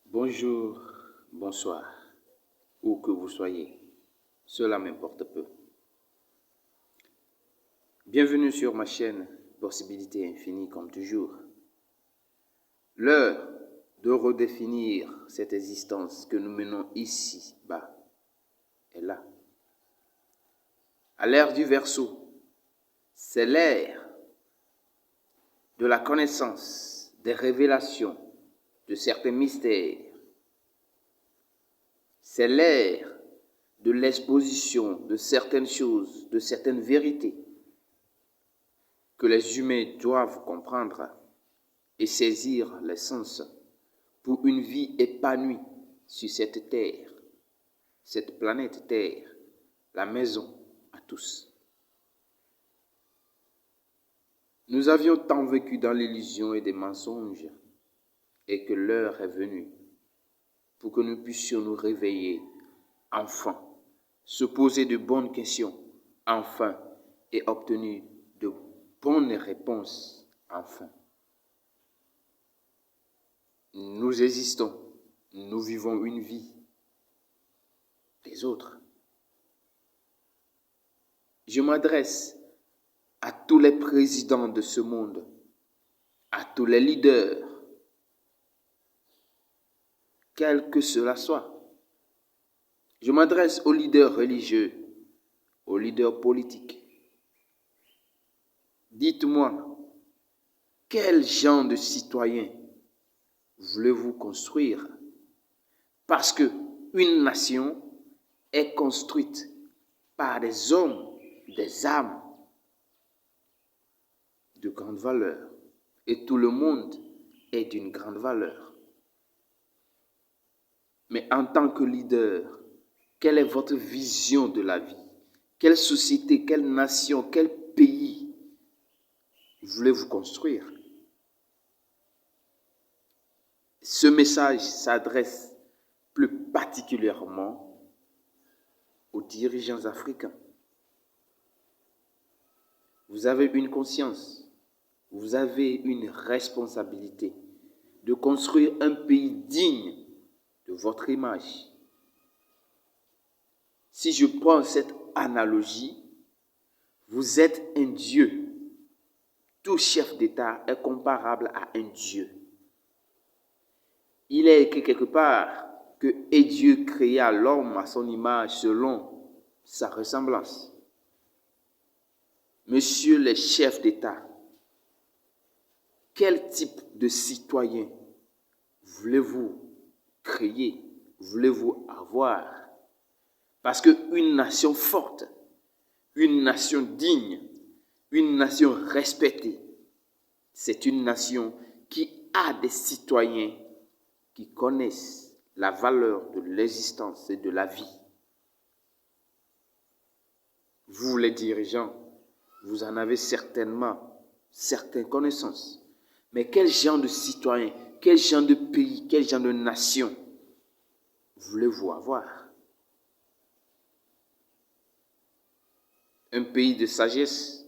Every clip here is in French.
Bonjour, bonsoir, où que vous soyez, cela m'importe peu. Bienvenue sur ma chaîne Possibilités Infinies comme toujours. L'heure de redéfinir cette existence que nous menons ici-bas est là. À l'ère du Verseau, c'est l'ère de la connaissance, des révélations, de certains mystères. C'est l'ère de l'exposition de certaines choses, de certaines vérités que les humains doivent comprendre et saisir l'essence pour une vie épanouie sur cette terre, cette planète Terre, la maison à tous. Nous avions tant vécu dans l'illusion et des mensonges et que l'heure est venue pour que nous puissions nous réveiller enfin, se poser de bonnes questions enfin et obtenir de bonnes réponses enfin. Nous existons, nous vivons une vie des autres. Je m'adresse à tous les présidents de ce monde, à tous les leaders, quel que cela soit. Je m'adresse aux leaders religieux, aux leaders politiques. Dites-moi, quel genre de citoyen voulez-vous construire? Parce que une nation est construite par des hommes, des âmes de grande valeur. Et tout le monde est d'une grande valeur. Mais en tant que leader, quelle est votre vision de la vie? Quelle société, quelle nation, quel pays voulez-vous construire? Ce message s'adresse plus particulièrement aux dirigeants africains. Vous avez une conscience, vous avez une responsabilité de construire un pays digne de votre image. Si je prends cette analogie, vous êtes un Dieu. Tout chef d'État est comparable à un Dieu. Il est écrit quelque part que Dieu créa l'homme à son image selon sa ressemblance. Monsieur les chefs d'État, quel type de citoyen voulez-vous créer, voulez-vous avoir? Parce qu'une nation forte, une nation digne, une nation respectée, c'est une nation qui a des citoyens qui connaissent la valeur de l'existence et de la vie. Vous les dirigeants, vous en avez certainement certaines connaissances. Mais quel genre de citoyen, quel genre de pays, quel genre de nation voulez-vous avoir? Un pays de sagesse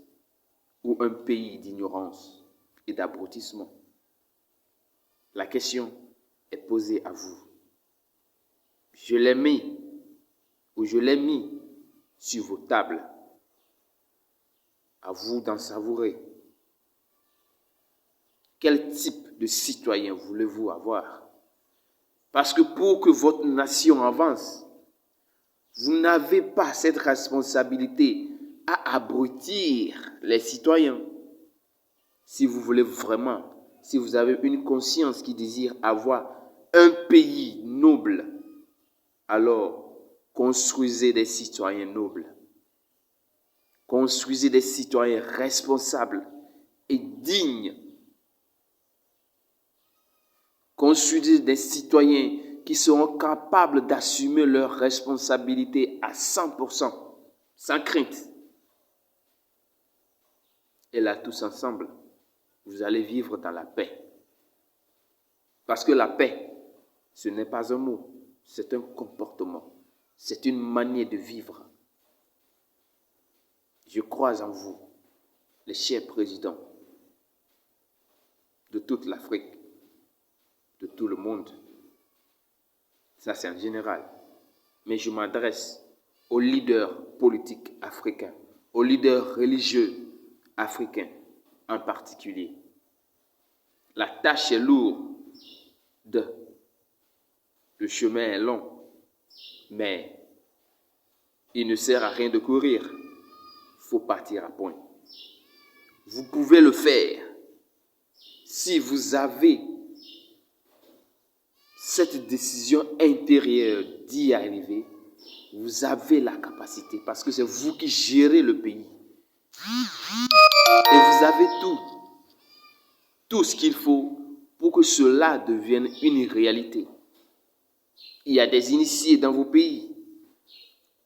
ou un pays d'ignorance et d'abrutissement? La question est posée à vous. Je l'ai mis sur vos tables. À vous d'en savourer. Quel type de citoyen voulez-vous avoir? Parce que pour que votre nation avance, vous n'avez pas cette responsabilité à abrutir les citoyens. Si vous voulez vraiment, si vous avez une conscience qui désire avoir un pays noble, alors construisez des citoyens nobles. Construisez des citoyens responsables et dignes. Construisez des citoyens qui seront capables d'assumer leurs responsabilités à 100%, sans crainte. Et là, tous ensemble, vous allez vivre dans la paix. Parce que la paix, ce n'est pas un mot, c'est un comportement, c'est une manière de vivre. Je crois en vous, les chers présidents de toute l'Afrique, de tout le monde. Ça, c'est en général. Mais je m'adresse aux leaders politiques africains, aux leaders religieux africains en particulier. La tâche est lourde, le chemin est long, mais il ne sert à rien de courir. Il faut partir à point. Vous pouvez le faire si vous avez cette décision intérieure d'y arriver. Vous avez la capacité parce que c'est vous qui gérez le pays. Et vous avez tout ce qu'il faut pour que cela devienne une réalité. Il y a des initiés dans vos pays.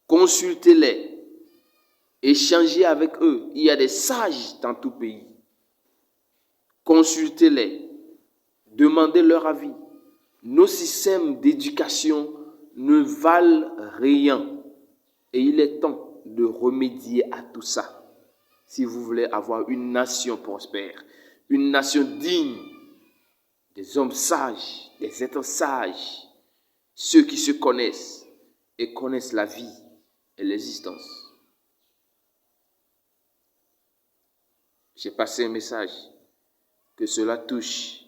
Consultez-les. Échangez avec eux. Il y a des sages dans tout pays. Consultez-les. Demandez leur avis. Nos systèmes d'éducation ne valent rien. Et il est temps de remédier à tout ça. Si vous voulez avoir une nation prospère, une nation digne, des hommes sages, des êtres sages, ceux qui se connaissent et connaissent la vie et l'existence. J'ai passé un message que cela touche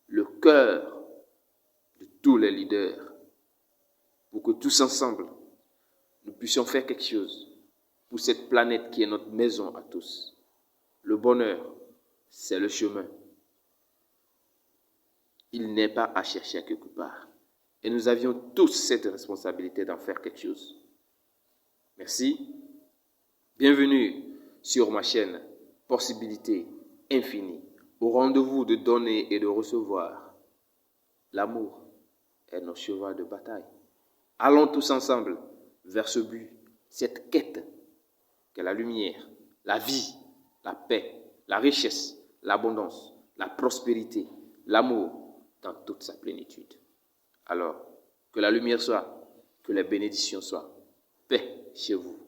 le cœur de tous les leaders pour que tous ensemble, nous puissions faire quelque chose pour cette planète qui est notre maison à tous. Le bonheur, c'est le chemin. Il n'est pas à chercher à quelque part. Et nous avions tous cette responsabilité d'en faire quelque chose. Merci. Bienvenue sur ma chaîne Possibilité Infinie. Au rendez-vous de donner et de recevoir. L'amour est notre cheval de bataille. Allons tous ensemble vers ce but, cette quête qu'est la lumière, la vie, la paix, la richesse, l'abondance, la prospérité, l'amour dans toute sa plénitude. Alors, que la lumière soit, que les bénédictions soient. Paix chez vous.